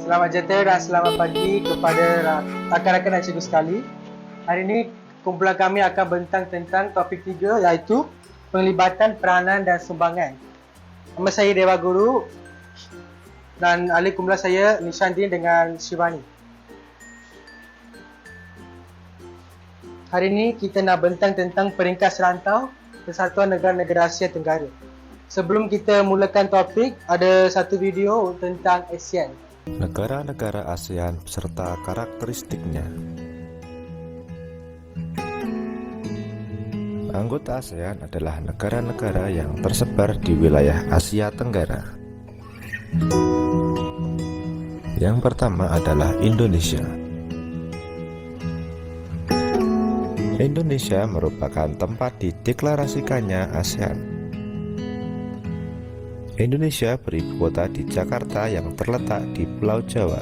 Selamat sejahtera dan selamat pagi kepada rakan-rakan dan cikgu sekali. Hari ini kumpulan kami akan bentang tentang topik 3 iaitu penglibatan peranan dan sumbangan. Nama saya Dewa Guru dan ahli kumpulan saya Nishandin dengan Shivani. Hari ini kita nak bentang tentang peringkas rantau Persatuan Negara-Negara Asia Tenggara. Sebelum kita mulakan topik, ada satu video tentang ASEAN. Negara-negara ASEAN beserta karakteristiknya. Anggota ASEAN adalah negara-negara yang tersebar di wilayah Asia Tenggara. Yang pertama adalah Indonesia. Indonesia merupakan tempat dideklarasikannya ASEAN. Indonesia beribu kota di Jakarta yang terletak di Pulau Jawa.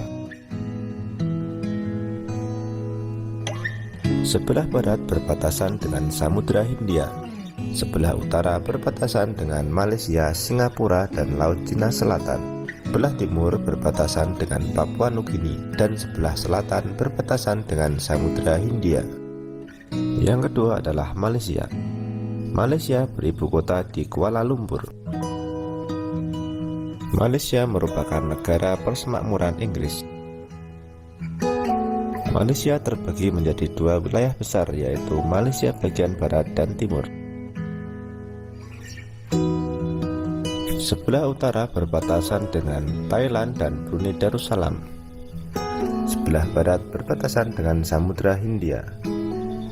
Sebelah barat berbatasan dengan Samudra Hindia, sebelah utara berbatasan dengan Malaysia, Singapura, dan Laut Cina Selatan. Sebelah timur berbatasan dengan Papua Nugini, dan sebelah selatan berbatasan dengan Samudra Hindia. Yang kedua adalah Malaysia. Malaysia beribu kota di Kuala Lumpur. Malaysia merupakan negara persemakmuran Inggris. Malaysia terbagi menjadi dua wilayah besar, yaitu Malaysia bagian barat dan timur. Sebelah utara berbatasan dengan Thailand dan Brunei Darussalam. Sebelah barat berbatasan dengan Samudra Hindia.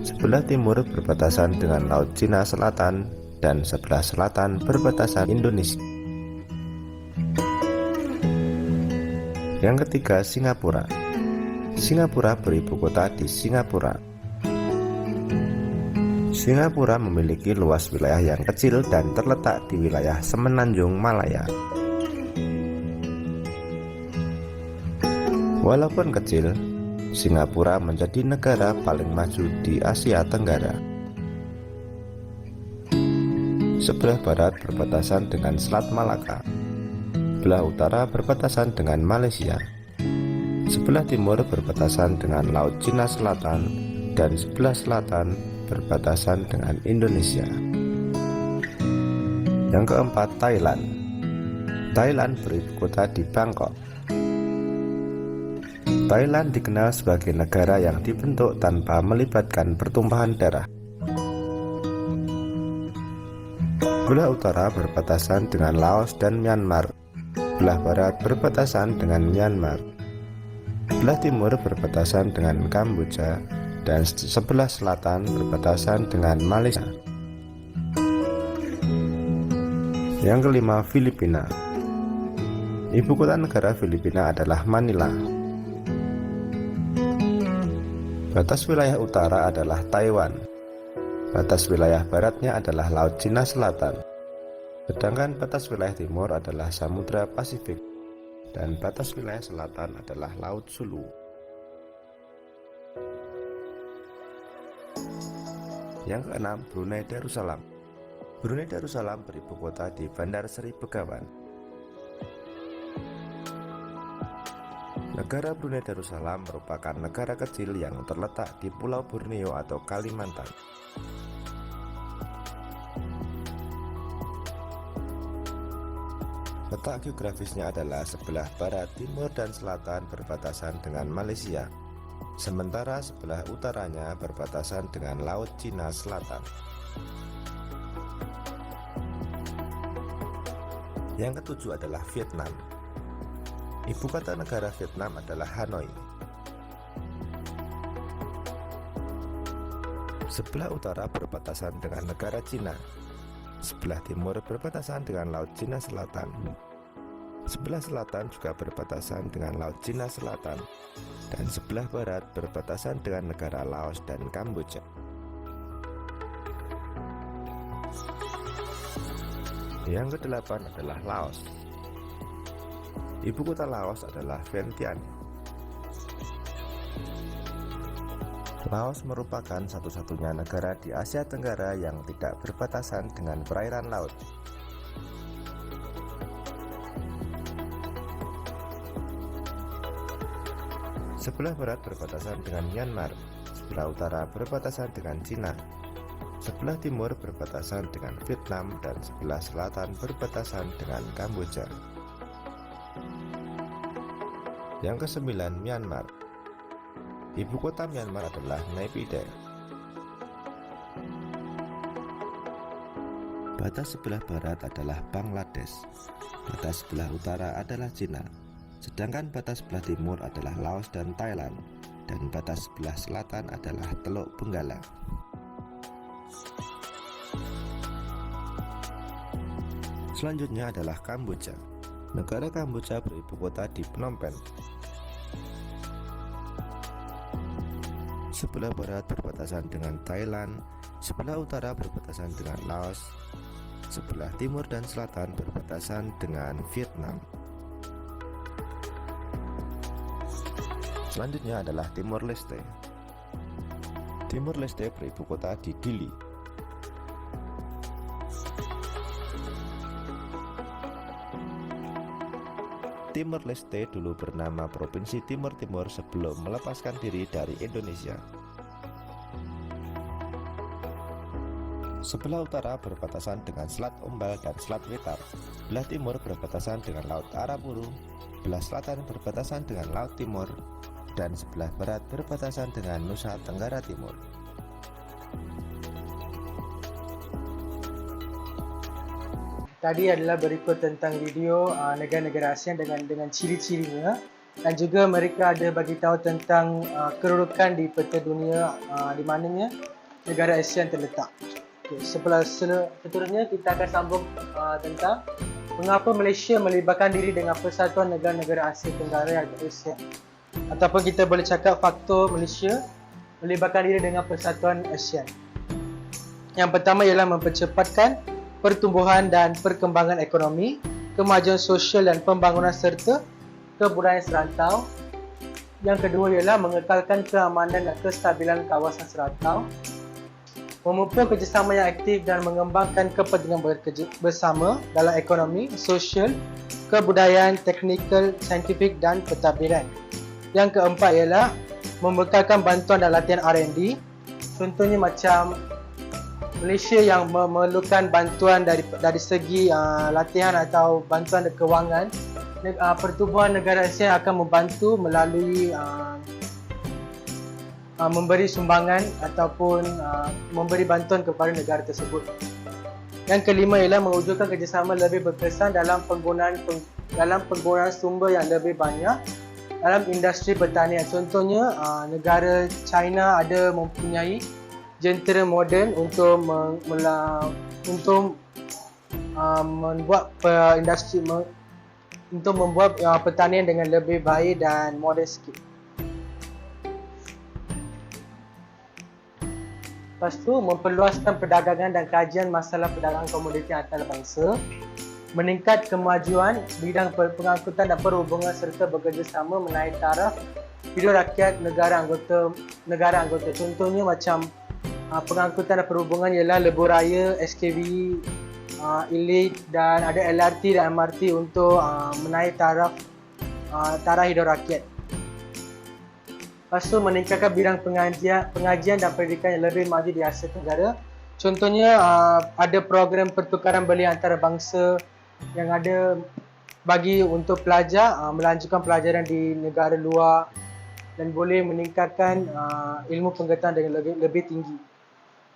Sebelah timur berbatasan dengan Laut Cina Selatan, dan sebelah selatan berbatasan Indonesia. Yang ketiga, Singapura. Singapura beribu kota di Singapura. Singapura memiliki luas wilayah yang kecil dan terletak di wilayah Semenanjung Malaya. Walaupun kecil, Singapura menjadi negara paling maju di Asia Tenggara. Sebelah barat berbatasan dengan Selat Malaka. Sebelah utara berbatasan dengan Malaysia. Sebelah timur berbatasan dengan Laut Cina Selatan, dan sebelah selatan berbatasan dengan Indonesia. Yang keempat, Thailand. Thailand beribu kota di Bangkok. Thailand dikenal sebagai negara yang dibentuk tanpa melibatkan pertumpahan darah. Sebelah utara berbatasan dengan Laos dan Myanmar. Sebelah barat berbatasan dengan Myanmar. Sebelah timur berbatasan dengan Kamboja, dan sebelah selatan berbatasan dengan Malaysia. Yang kelima, Filipina. Ibu kota negara Filipina adalah Manila. Batas wilayah utara adalah Taiwan. Batas wilayah baratnya adalah Laut Cina Selatan. Sedangkan batas wilayah timur adalah Samudra Pasifik, dan batas wilayah selatan adalah Laut Sulu. Yang keenam, Brunei Darussalam. Brunei Darussalam beribu kota di Bandar Seri Begawan. Negara Brunei Darussalam merupakan negara kecil yang terletak di Pulau Borneo atau Kalimantan. Letak geografisnya adalah sebelah barat, timur, dan selatan berbatasan dengan Malaysia, sementara sebelah utaranya berbatasan dengan Laut Cina Selatan. Yang ketujuh adalah Vietnam. Ibu kota negara Vietnam adalah Hanoi. Sebelah utara berbatasan dengan negara Cina. Sebelah timur berbatasan dengan Laut Cina Selatan. Sebelah selatan juga berbatasan dengan Laut Cina Selatan. Dan sebelah barat berbatasan dengan negara Laos dan Kamboja. Yang kedelapan adalah Laos. Ibu kota Laos adalah Vientiane. Laos merupakan satu-satunya negara di Asia Tenggara yang tidak berbatasan dengan perairan laut. Sebelah barat berbatasan dengan Myanmar, sebelah utara berbatasan dengan Cina, sebelah timur berbatasan dengan Vietnam, dan sebelah selatan berbatasan dengan Kamboja. Yang kesembilan, Myanmar. Ibu kota Myanmar adalah Naypyidaw. Batas sebelah barat adalah Bangladesh. Batas sebelah utara adalah Cina. Sedangkan batas sebelah timur adalah Laos dan Thailand. Dan batas sebelah selatan adalah Teluk Benggala. Selanjutnya adalah Kamboja. Negara Kamboja beribu kota di Phnom Penh. Sebelah barat berbatasan dengan Thailand, sebelah utara berbatasan dengan Laos, sebelah timur dan selatan berbatasan dengan Vietnam. Selanjutnya adalah Timor Leste. Timor Leste beribu kota di Dili. Timor Leste dulu bernama Provinsi Timur Timur sebelum melepaskan diri dari Indonesia. Sebelah utara berbatasan dengan Selat Umbal dan Selat Wetar. Sebelah timur berbatasan dengan Laut Arafuru. Sebelah selatan berbatasan dengan Laut Timur. Dan sebelah barat berbatasan dengan Nusa Tenggara Timur. Tadi adalah berikut tentang video negara-negara ASEAN dengan ciri-cirinya, dan juga mereka ada bagi tahu tentang kedudukan di peta dunia di mananya negara ASEAN terletak. Okay, seterusnya kita akan sambung tentang mengapa Malaysia melibatkan diri dengan Persatuan Negara-Negara Asia Tenggara atau ASEAN. Ataupun kita boleh cakap faktor Malaysia melibatkan diri dengan Persatuan ASEAN. Yang pertama ialah mempercepatkan pertumbuhan dan perkembangan ekonomi, kemajuan sosial dan pembangunan serta kebudayaan serantau. Yang kedua ialah mengekalkan keamanan dan kestabilan kawasan serantau, memupuk kerjasama yang aktif dan mengembangkan kepentingan bersama dalam ekonomi, sosial, kebudayaan, teknikal, saintifik dan pentadbiran. Yang keempat ialah membekalkan bantuan dan latihan R&D. Contohnya macam Malaysia yang memerlukan bantuan dari segi latihan atau bantuan kewangan, pertubuhan negara ASEAN akan membantu melalui memberi sumbangan ataupun memberi bantuan kepada negara tersebut. Yang kelima ialah mewujudkan kerjasama lebih berkesan dalam penggunaan sumber yang lebih banyak dalam industri pertanian. Contohnya negara China ada mempunyai jentera moden untuk membuat pertanian dengan lebih baik dan moden sikit. Lepas tu, memperluaskan perdagangan dan kajian masalah perdagangan komoditi antarabangsa, meningkat kemajuan bidang pengangkutan dan perhubungan serta bekerjasama menaik taraf hidup rakyat negara anggota. Contohnya macam pengangkutan dan perhubungan ialah lebuh raya, SKV, Elite dan ada LRT dan MRT untuk menaik taraf hidup rakyat. Lepas tu meningkatkan bidang pengajian dan pendidikan yang lebih maju di Asia Tenggara. Contohnya ada program pertukaran beli antarabangsa yang ada bagi untuk pelajar melanjutkan pelajaran di negara luar dan boleh meningkatkan ilmu pengetahuan dengan lebih tinggi.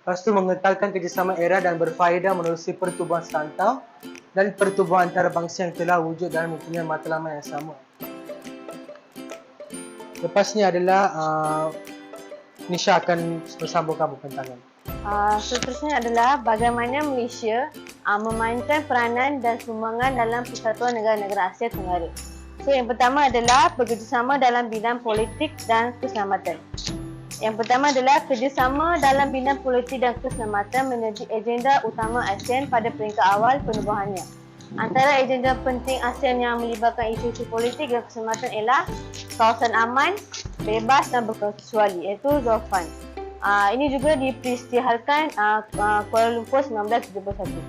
Lepas tu mengekalkan kerjasama era dan berfaedah menerusi pertubuhan serantau dan pertubuhan antarabangsa yang telah wujud dan mempunyai matlamat yang sama. Lepasnya adalah Nisha akan bersambungkan perbincangan. Seterusnya adalah bagaimana Malaysia memainkan peranan dan sumbangan dalam Persatuan Negara-Negara Asia Tenggara. So, yang pertama adalah bekerjasama dalam bidang politik dan keselamatan. Yang pertama adalah kerjasama dalam bidang politik dan keselamatan menjadi agenda utama ASEAN pada peringkat awal penubuhannya. Antara agenda penting ASEAN yang melibatkan isu-isu politik dan keselamatan ialah kawasan aman, bebas dan berkecuali, iaitu ZOFAN. Ini juga diperistihalkan Kuala Lumpur 1971.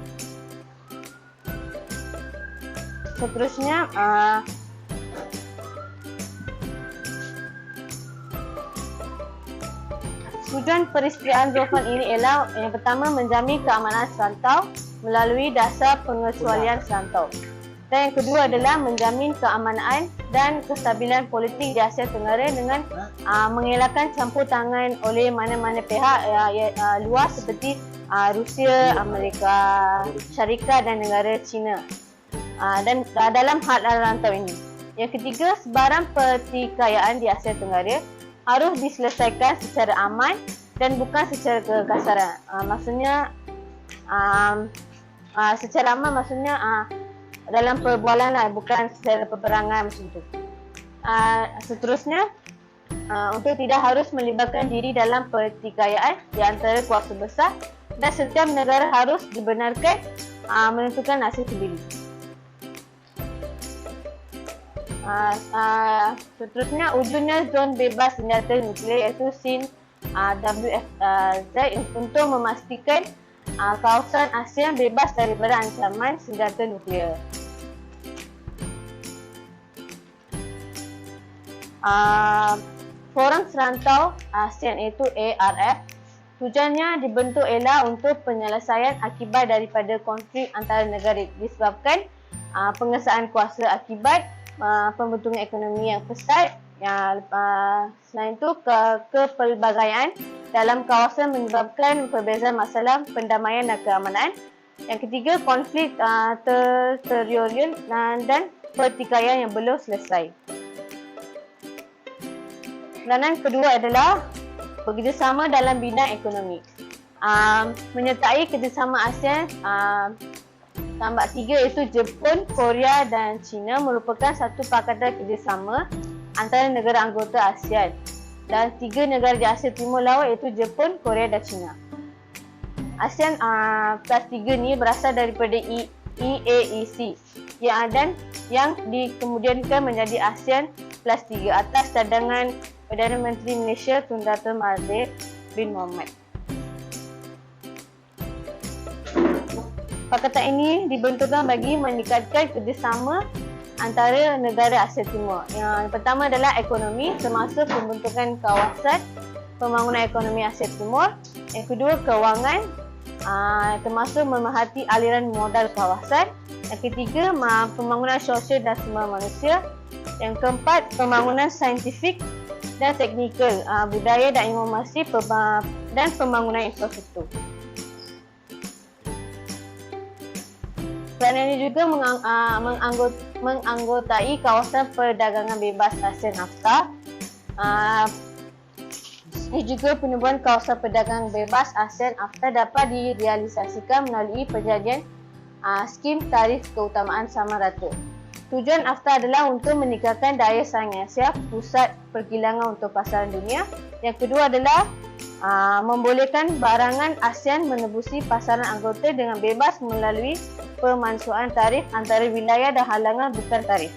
Seterusnya Tujuan peristiaan Zulfan ini ialah yang pertama menjamin keamanan serantau melalui dasar pengecualian serantau. Dan yang kedua adalah menjamin keamanan dan kestabilan politik di Asia Tenggara dengan mengelakkan campur tangan oleh mana-mana pihak luar seperti Rusia, Amerika Syarikat dan negara China. Dan dalam hal rantau ini. Yang ketiga, sebarang pertikaian di Asia Tenggara harus diselesaikan secara aman dan bukan secara kekasaran. Maksudnya secara aman maksudnya dalam perbualan lah, bukan secara peperangan macam tu. Seterusnya, untuk tidak harus melibatkan diri dalam pertikaian di antara kuasa besar dan setiap negara harus dibenarkan menentukan nasib sendiri. Seterusnya, wujudnya zon bebas senjata nuklear iaitu SIN WFZ untuk memastikan kawasan ASEAN bebas daripada ancaman senjata nuklear. Forum Serantau ASEAN iaitu ARF, tujuannya dibentuk ialah untuk penyelesaian akibat daripada konflik antara negara disebabkan pengesahan kuasa akibat pembentukan ekonomi yang pesat. Selain itu, kepelbagaian dalam kawasan menyebabkan perbezaan masalah pendamaian dan keamanan. Yang ketiga, konflik teritorial dan pertikaian yang belum selesai. Dan yang kedua adalah bekerjasama dalam bidang ekonomi. Menyertai kerjasama ASEAN tambah 3 iaitu Jepun, Korea dan China merupakan satu pakatan kerjasama antara negara anggota ASEAN dan 3 negara di Asia Timur Laut iaitu Jepun, Korea dan China. ASEAN plus 3 ni berasal daripada EAEC yang dikemudiankan menjadi ASEAN plus 3 atas cadangan Perdana Menteri Malaysia Tun Dr. Mahathir bin Mohamad. Pakatan ini dibentukkan bagi meningkatkan kerjasama antara negara Asia Timur. Yang pertama adalah ekonomi, termasuk pembentukan kawasan pembangunan ekonomi Asia Timur. Yang kedua, kewangan, termasuk memerhati aliran modal kawasan. Yang ketiga, pembangunan sosial dan sumber manusia. Yang keempat, pembangunan saintifik dan teknikal, budaya dan informasi dan pembangunan infrastruktur. Kerana ini juga menganggotai kawasan perdagangan bebas ASEAN NAFTA. Ini juga penubuhan kawasan perdagangan bebas ASEAN NAFTA dapat direalisasikan melalui perjanjian skim tarif keutamaan sama rata. Tujuan NAFTA adalah untuk meningkatkan daya saing Asia, pusat pergilangan untuk pasaran dunia. Yang kedua adalah membolehkan barangan ASEAN menembusi pasaran anggota dengan bebas melalui pemansuhan tarif antara wilayah dan halangan bukan tarif.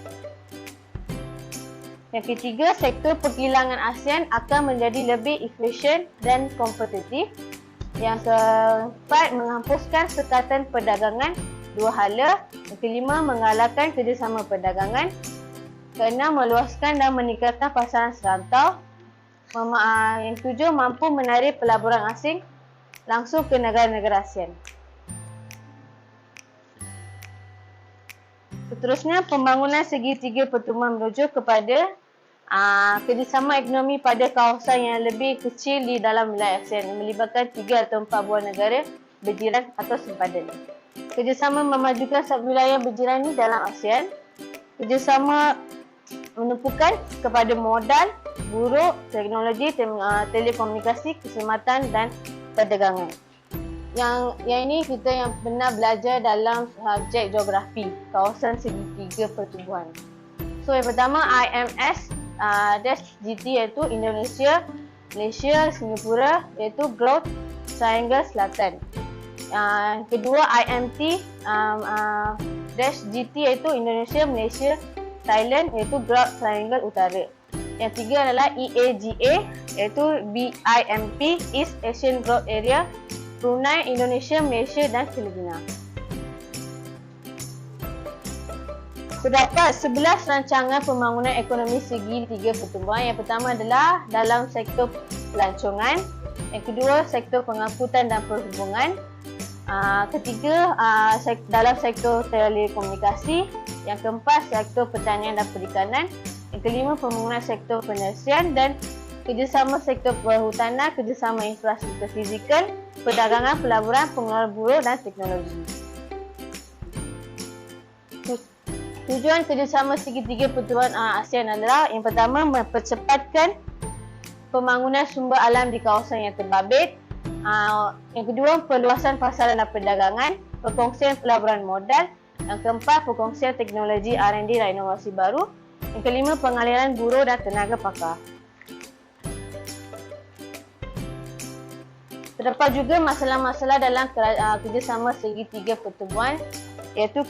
Yang ketiga, sektor pergilangan ASEAN akan menjadi lebih efisien dan kompetitif. Yang keempat, menghapuskan sekatan perdagangan dua hala. Yang kelima, menggalakkan kerjasama perdagangan. Keenam, meluaskan dan meningkatkan pasaran serantau. Yang tujuh, mampu menarik pelaburan asing langsung ke negara-negara ASEAN. Seterusnya, pembangunan segitiga pertemuan merujuk kepada kerjasama ekonomi pada kawasan yang lebih kecil di dalam wilayah ASEAN yang melibatkan 3 atau 4 buah negara berjiran atau sempadan. Kerjasama memajukan sub-wilayah berjiran ini dalam ASEAN. Kerjasama menumpukan kepada modal, buruh, teknologi, telekomunikasi, keselamatan dan perdagangan. Yang ini kita yang pernah belajar dalam subjek geografi, kawasan segitiga pertumbuhan. So yang pertama IMS-GT iaitu Indonesia, Malaysia, Singapura iaitu Growth Triangle Selatan. Yang kedua IMT-GT iaitu Indonesia, Malaysia, Thailand iaitu Growth Triangle Utara. Yang tiga adalah EAGA iaitu BIMP East Asian Growth Area, Brunei, Indonesia, Malaysia dan Filipina. Terdapat 11 rancangan pembangunan ekonomi segitiga pertumbuhan. Yang pertama adalah dalam sektor pelancongan, Yang kedua, sektor pengangkutan dan perhubungan. Ketiga, dalam sektor telekomunikasi. Yang keempat, sektor pertanian dan perikanan. Yang kelima, pembangunan sektor penyelesaian dan kerjasama sektor perhutanan, kerjasama infrastruktur fizikal, perdagangan, pelaburan, pengelolaan buruh dan teknologi. Tujuan kerjasama segitiga pertubuhan ASEAN adalah yang pertama, mempercepatkan pembangunan sumber alam di kawasan yang terbabit. Yang kedua, perluasan pasaran dan perdagangan, perkongsian pelaburan modal. Yang keempat, perkongsian teknologi R&D dan inovasi baru. Yang kelima, pengaliran buruh dan tenaga pakar. Terdapat juga masalah-masalah dalam kerjasama segitiga pertubuhan, iaitu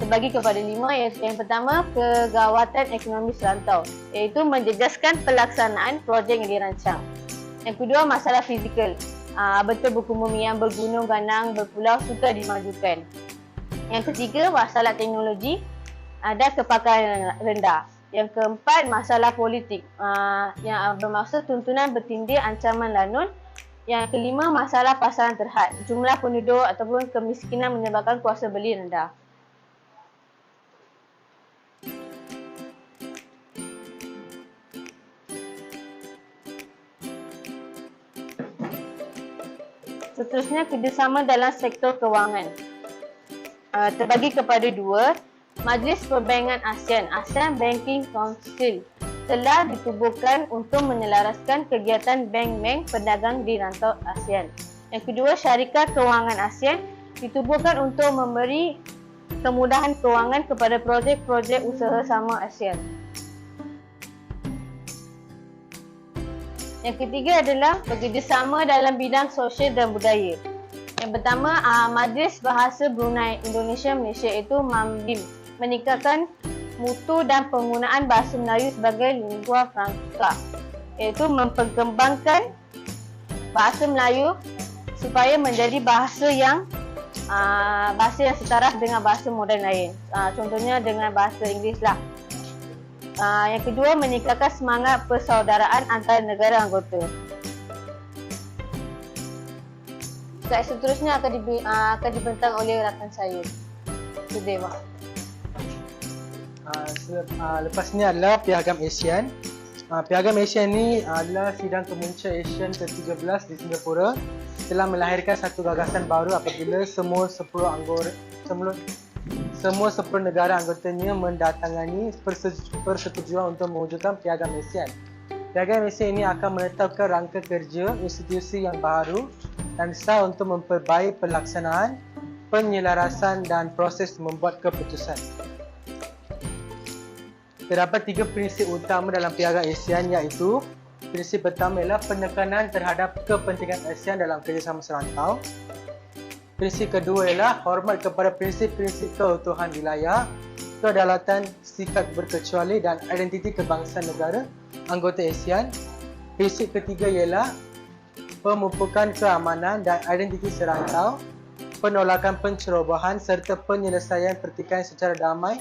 terbagi kepada 5, iaitu yang pertama, kegawatan ekonomi serantau, iaitu menjejaskan pelaksanaan projek yang dirancang. Yang kedua, masalah fizikal, bentuk buku bumi yang bergunung ganang berpulau sukar dimajukan. Yang ketiga, masalah teknologi dan kepakaran rendah. Yang keempat, masalah politik yang bermaksud tuntunan bertindak ancaman lanun. Yang kelima, masalah pasaran terhad, jumlah penduduk ataupun kemiskinan menyebabkan kuasa beli rendah. Seterusnya, kerjasama dalam sektor kewangan. Terbagi kepada 2, Majlis Perbankan ASEAN, ASEAN Banking Council, telah ditubuhkan untuk menyelaraskan kegiatan bank-bank pedagang di rantau ASEAN. Yang kedua, Syarikat Kewangan ASEAN ditubuhkan untuk memberi kemudahan kewangan kepada projek-projek usaha sama ASEAN. Yang ketiga adalah bekerjasama dalam bidang sosial dan budaya. Yang pertama, Majlis Bahasa Brunei Indonesia Malaysia iaitu MAMBIM meningkatkan mutu dan penggunaan bahasa Melayu sebagai lingua franca, iaitu memperkembangkan bahasa Melayu supaya menjadi bahasa yang setaraf dengan bahasa moden lain. Contohnya dengan bahasa Inggeris lah. Yang kedua, meningkatkan semangat persaudaraan antara negara anggota. Slide seterusnya akan dibentang oleh rakan saya. Sudah, Mak. Lepas ni adalah Piagam ASEAN. Piagam ASEAN ni adalah sidang kemunca ASEAN ke-13 di Singapura telah melahirkan satu gagasan baru apabila semua 10 negara anggotanya mendatangani persetujuan untuk mewujudkan Piagam ASEAN. Piagam ASEAN ini akan menetapkan rangka kerja institusi yang baru dan sah untuk memperbaiki pelaksanaan, penyelarasan dan proses membuat keputusan. Terdapat 3 prinsip utama dalam Piagam ASEAN, iaitu prinsip pertama ialah penekanan terhadap kepentingan ASEAN dalam kerjasama serantau. Prinsip kedua ialah hormat kepada prinsip-prinsip keutuhan wilayah, kedaulatan, sifat berkecuali dan identiti kebangsaan negara anggota ASEAN. Prinsip ketiga ialah pemupukan keamanan dan identiti serantau, penolakan pencerobohan serta penyelesaian pertikaian secara damai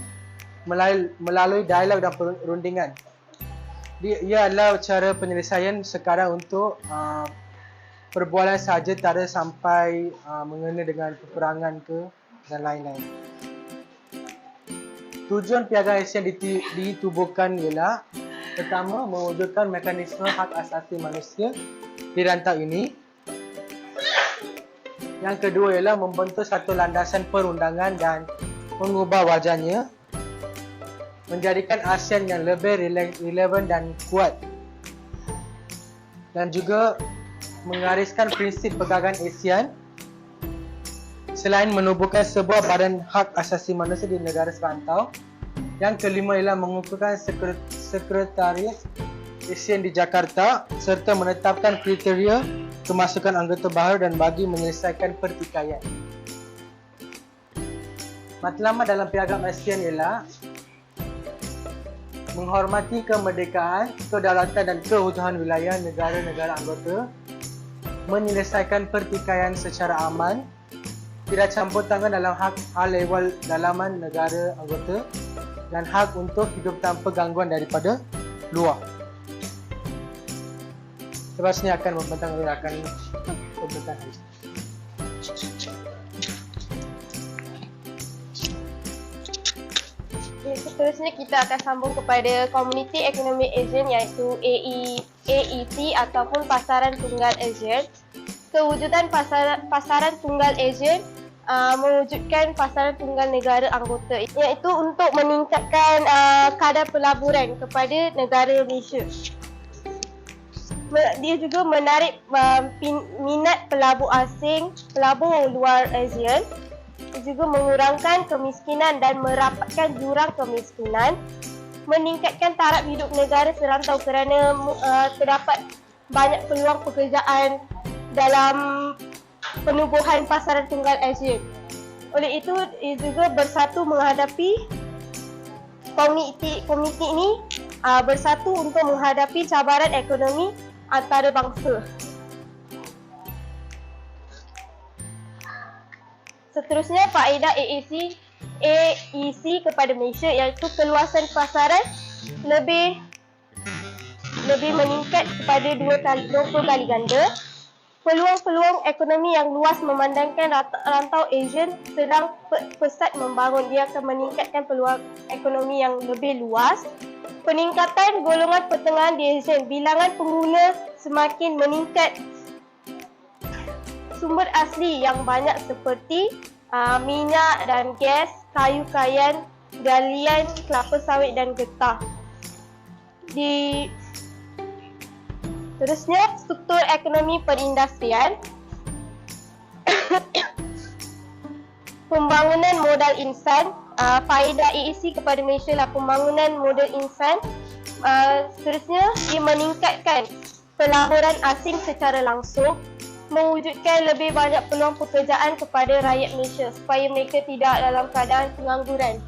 melalui dialog dan perundingan. Ia adalah cara penyelesaian sekarang untuk perbualan sahaja, tak ada sampai mengena dengan peperangan ke dan lain-lain. Tujuan Piagam ASEAN ditubuhkan ialah pertama, mewujudkan mekanisme hak asasi manusia di rantau ini. Yang kedua ialah membentuk satu landasan perundangan dan mengubah wajahnya, menjadikan ASEAN yang lebih relevan dan kuat, dan juga menggariskan prinsip pegangan ASEAN selain menubuhkan sebuah badan hak asasi manusia di negara serantau. Yang kelima ialah mengukuhkan sekretariat ASEAN di Jakarta serta menetapkan kriteria kemasukan anggota baru dan bagi menyelesaikan pertikaian. Matlamat dalam Piagam ASEAN ialah menghormati kemerdekaan, kedaulatan dan keutuhan wilayah negara-negara anggota, menyelesaikan pertikaian secara aman, tidak campur tangan dalam hal ehwal dalaman negara anggota, dan hak untuk hidup tanpa gangguan daripada luar. Lepas ni akan membentang rakan pembentang. Seterusnya kita akan sambung kepada Community Economic Agent iaitu AEC ataupun Pasaran Tunggal Agent. Kewujudan pasaran tunggal agent mewujudkan pasaran tunggal negara anggota iaitu untuk meningkatkan kadar pelaburan kepada negara Malaysia. Dia juga menarik minat pelabur asing, pelabur luar ASEAN, juga mengurangkan kemiskinan dan merapatkan jurang kemiskinan, meningkatkan taraf hidup negara serantau kerana terdapat banyak peluang pekerjaan dalam penubuhan pasaran tunggal ASEAN. Oleh itu, ia juga bersatu menghadapi komuniti ini bersatu untuk menghadapi cabaran ekonomi antarabangsa. Seterusnya, faedah AEC kepada Malaysia iaitu keluasan pasaran lebih meningkat kepada 20 kali ganda. Peluang-peluang ekonomi yang luas memandangkan rantau ASEAN sedang pesat membangun. Dia akan meningkatkan peluang ekonomi yang lebih luas. Peningkatan golongan pertengahan di ASEAN, bilangan pengguna semakin meningkat. Sumber asli yang banyak seperti minyak dan gas, kayu kayan, galian, kelapa sawit dan getah. Terusnya, struktur ekonomi perindustrian. Pembangunan modal insan. Faedah AEC kepada Malaysia lah pembangunan modal insan. Seterusnya, ia meningkatkan pelaburan asing secara langsung, mewujudkan lebih banyak peluang pekerjaan kepada rakyat Malaysia supaya mereka tidak dalam keadaan pengangguran.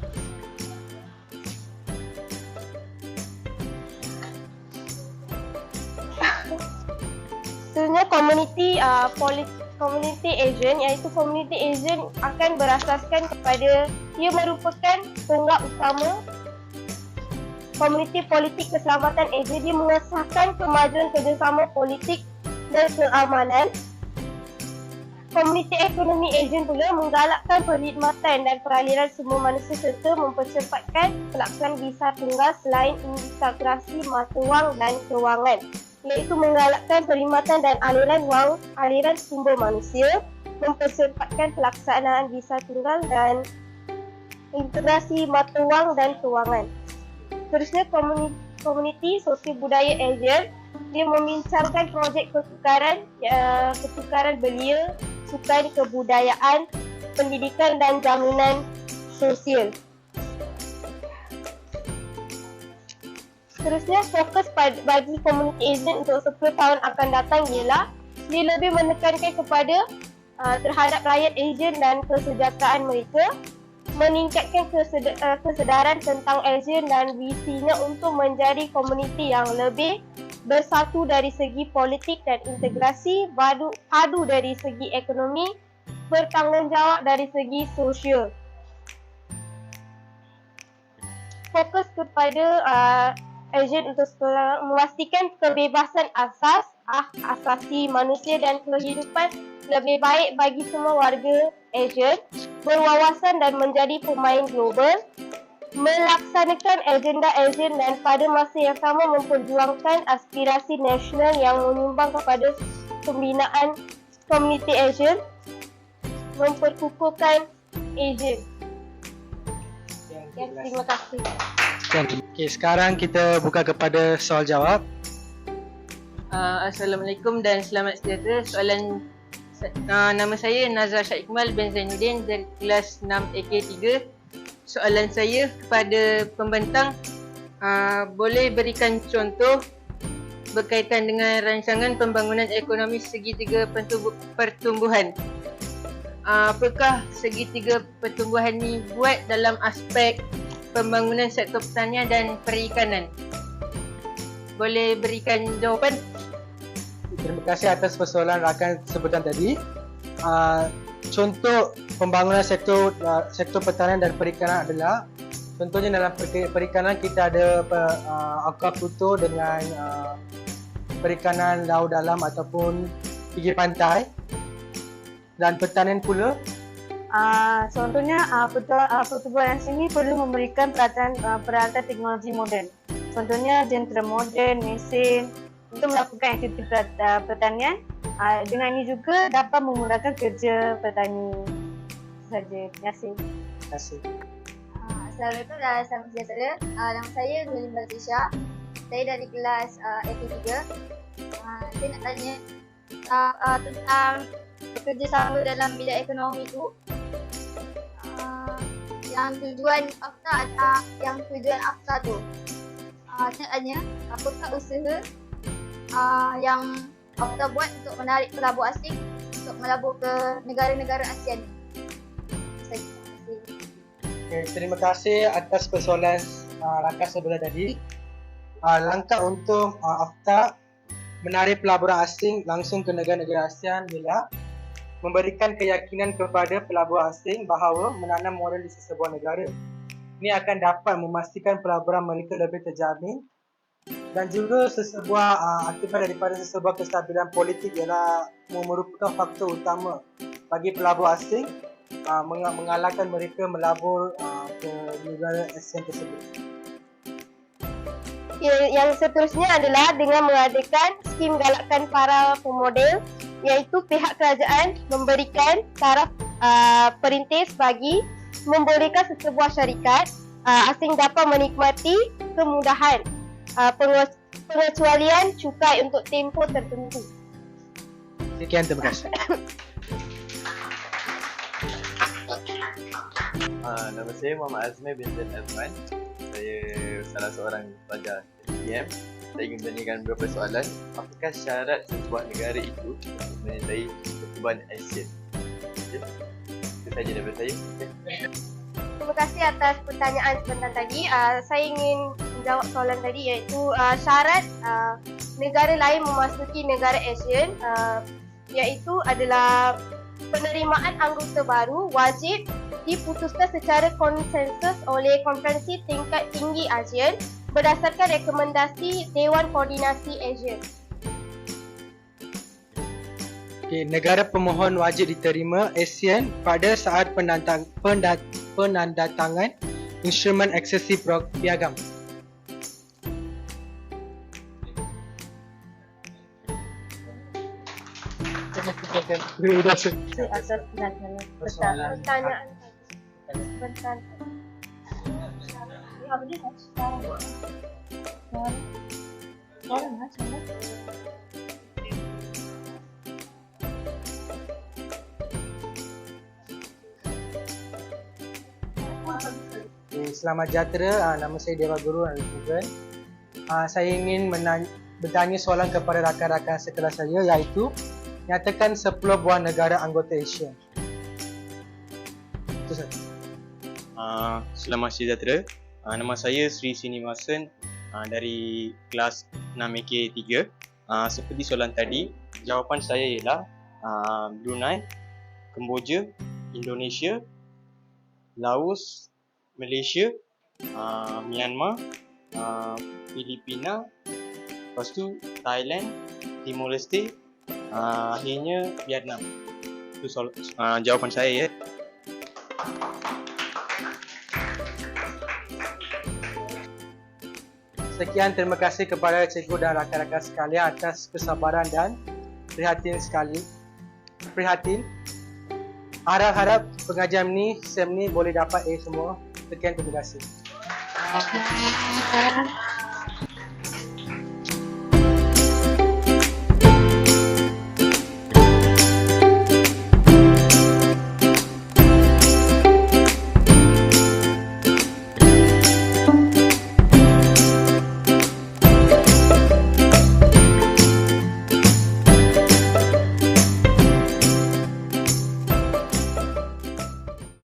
Seterusnya, community agent iaitu community agent akan berasaskan kepada ia merupakan tonggak utama komuniti politik keselamatan agent. Dia mengesahkan kemajuan kerjasama politik dan keamanan. Community economy agent pula menggalakkan perkhidmatan dan peraliran sumber manusia serta mempercepatkan pelaksanaan visa tunggal selain integrasi mata wang dan kewangan, iaitu menggalakkan perkhidmatan dan aliran sumber manusia, mempercepatkan pelaksanaan visa tunggal dan integrasi mata wang dan kewangan. Seterusnya, komuniti sosial budaya agent, dia membincangkan projek pertukaran belia, sukan kebudayaan, pendidikan dan jaminan sosial. Seterusnya, fokus bagi komuniti agent untuk 10 tahun akan datang ialah dia lebih menekankan kepada terhadap rakyat ASEAN dan kesejahteraan mereka, meningkatkan kesedaran tentang ASEAN dan visinya untuk menjadi komuniti yang lebih bersatu dari segi politik dan integrasi, padu dari segi ekonomi, bertanggungjawab dari segi sosial. Fokus kepada ASEAN untuk memastikan kebebasan asasi manusia dan kehidupan lebih baik bagi semua warga ASEAN, berwawasan dan menjadi pemain global, melaksanakan agenda ASEAN dan pada masa yang sama memperjuangkan aspirasi nasional yang menyumbang kepada pembinaan komuniti ASEAN, memperkukuhkan ASEAN. Ya, terima kasih. Okey, sekarang kita buka kepada soal jawab. Assalamualaikum dan selamat sejahtera. Nama saya Nazar Syed Iqmal bin Zainuddin dari kelas 6 AK3. Soalan saya kepada pembentang, boleh berikan contoh berkaitan dengan rancangan pembangunan ekonomi segitiga pertumbuhan. Apakah segitiga pertumbuhan ni buat dalam aspek pembangunan sektor pertanian dan perikanan? Boleh berikan jawapan? Terima kasih atas persoalan rakan sebutan tadi. Contoh pembangunan sektor pertanian dan perikanan adalah, contohnya dalam perikanan kita ada aquaculture dengan perikanan laut dalam ataupun pinggir pantai, dan pertanian pula. Contohnya pertubuhan sini perlu memberikan peralatan teknologi moden. Contohnya jentera moden, mesin untuk melakukan aktiviti pertanian. Dengan ini juga dapat memudahkan kerja petani. Itu saja. Terima kasih. Terima kasih. Assalamualaikum dan salam sejahtera. Nama saya Nurin Bazisha. Saya dari kelas AP3. Saya nak tanya tentang bekerjasama dalam bidang ekonomi tu. Yang tujuan AFTA tu. Saya nak tanya, apakah usaha yang AFTA buat untuk menarik pelabur asing untuk melabur ke negara-negara ASEAN? Terima kasih. Okay, terima kasih atas persoalan rakan sebelah tadi. Langkah untuk AFTA menarik pelaburan asing langsung ke negara-negara ASEAN ialah memberikan keyakinan kepada pelabur asing bahawa menanam modal di sesebuah negara ini akan dapat memastikan pelaburan mereka lebih terjamin, dan juga akibat daripada sesebuah kestabilan politik ialah merupakan faktor utama bagi pelabur asing mengalahkan mereka melabur ke negara ASEAN tersebut. Yang seterusnya adalah dengan mengadakan skim galakkan para pemodel, iaitu pihak kerajaan memberikan taraf perintis bagi membolehkan sesebuah syarikat asing dapat menikmati kemudahan pengecualian cukai untuk tempoh tertentu. Sekian, terima kasih. Nama saya Muhammad Azmi bin Zain Azman. Saya salah seorang pelajar SPM. Saya ingin bertanyakan beberapa soalan. Apakah syarat sebuah negara itu untuk menyertai pertubuhan ASEAN? Okay. Itu sahaja daripada saya. Okay. Terima kasih atas pertanyaan sebentar tadi. Saya ingin menjawab soalan tadi, iaitu syarat negara lain memasuki negara ASEAN iaitu adalah penerimaan anggota baru wajib diputuskan secara konsensus oleh Konferensi Tingkat Tinggi ASEAN berdasarkan rekomendasi Dewan Koordinasi ASEAN. Okay, negara pemohon wajib diterima ASEAN pada saat penandatangan instrumen aksesi piagam. Atas pertanyaan tadi. Sebentar. Ya, apa dia? Selamat sejahtera, nama saya Dewa Guru Al-Fugan. Saya ingin bertanya soalan kepada rakan-rakan sekelas saya, iaitu nyatakan 10 buah negara anggota ASEAN. Itu saja. Selamat sejahtera. Nama saya Sri Sinivasan dari kelas 6AK3. Seperti soalan tadi, jawapan saya ialah Brunei, Kemboja, Indonesia, Laos, Malaysia, Myanmar, Filipina, lepas tu Thailand, Timor Leste, akhirnya Vietnam. Itu jawapan saya ya. Sekian, terima kasih kepada cikgu dan rakan-rakan sekalian atas kesabaran dan prihatin. Harap pengajian ni, SEM ni boleh dapat A semua. Sekian, terima kasih.